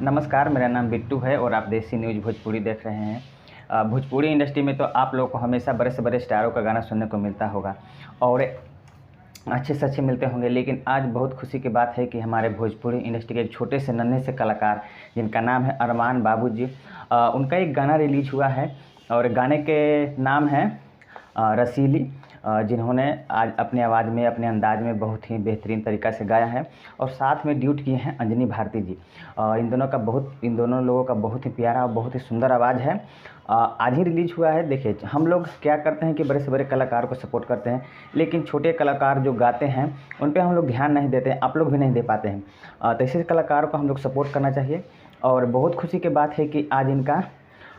नमस्कार, मेरा नाम बिट्टू है और आप देसी न्यूज़ भोजपुरी देख रहे हैं। भोजपुरी इंडस्ट्री में तो आप लोगों को हमेशा बड़े से बड़े स्टारों का गाना सुनने को मिलता होगा और अच्छे से अच्छे मिलते होंगे, लेकिन आज बहुत खुशी की बात है कि हमारे भोजपुरी इंडस्ट्री के एक छोटे से नन्हे से कलाकार जिनका नाम है अरमान बाबू जी, उनका एक गाना रिलीज हुआ है और गाने के नाम है रसीली, जिन्होंने आज अपनी आवाज़ में अपने अंदाज़ में बहुत ही बेहतरीन तरीक़ा से गाया है और साथ में ड्यूट किए हैं अंजनी भारती जी। इन दोनों लोगों का बहुत ही प्यारा और बहुत ही सुंदर आवाज़ है। आज ही रिलीज़ हुआ है। देखिए, हम लोग क्या करते हैं कि बड़े से बड़े कलाकार को सपोर्ट करते हैं, लेकिन छोटे कलाकार जो गाते हैं उन पे हम लोग ध्यान नहीं देते हैं, आप लोग भी नहीं दे पाते हैं। तो ऐसे कलाकार को हम लोग सपोर्ट करना चाहिए और बहुत खुशी की बात है कि आज इनका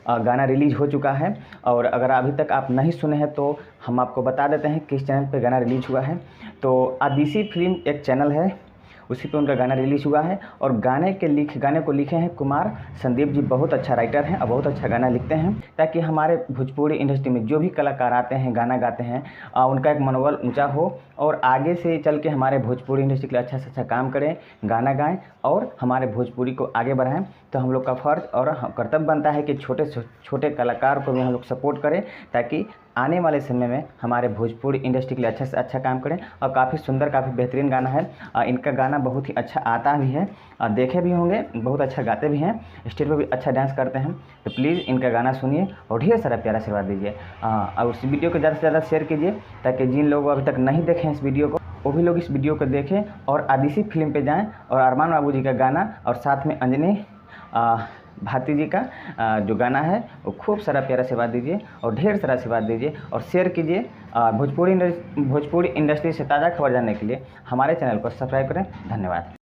गाना रिलीज़ हो चुका है। और अगर अभी तक आप नहीं सुने हैं तो हम आपको बता देते हैं किस चैनल पे गाना रिलीज़ हुआ है। तो आदिशि फिल्म एक चैनल है, उसी पे उनका गाना रिलीज़ हुआ है और गाने को लिखे हैं कुमार संदीप जी। बहुत अच्छा राइटर हैं और बहुत अच्छा गाना लिखते हैं, ताकि हमारे भोजपुरी इंडस्ट्री में जो भी कलाकार आते हैं गाना गाते हैं उनका एक मनोबल ऊंचा हो और आगे से चल के हमारे भोजपुरी इंडस्ट्री के लिए अच्छा से अच्छा काम करें, गाना गाएं और हमारे भोजपुरी को आगे बढ़ाएं। तो हम लोग का फ़र्ज़ और कर्तव्य बनता है कि छोटे से छोटे कलाकार को भी हम लोग सपोर्ट करें, ताकि आने वाले समय में हमारे भोजपुरी इंडस्ट्री के लिए अच्छा से अच्छा काम करें। और काफ़ी सुंदर, काफ़ी बेहतरीन गाना है। इनका गाना बहुत ही अच्छा आता भी है, देखे भी होंगे, बहुत अच्छा गाते भी हैं, स्टेज पर भी अच्छा डांस करते हैं। तो प्लीज़ इनका गाना सुनिए और ढेर सारा प्यारा आशीर्वाद दीजिए और इस वीडियो को ज़्यादा से ज़्यादा शेयर कीजिए, ताकि जिन लोगों अभी तक नहीं देखे हैं इस वीडियो को वो भी लोग इस वीडियो को देखें और आदिशि फिल्म पे जाएं और अरमान बाबू जी का गाना और साथ में अंजनी भारती जी का जो गाना है वो खूब सारा प्यारा आशीर्वाद दीजिए और ढेर सारा आशीर्वाद दीजिए और शेयर कीजिए। भोजपुरी इंडस्ट्री से ताज़ा खबर जानने के लिए हमारे चैनल को सब्सक्राइब करें। धन्यवाद।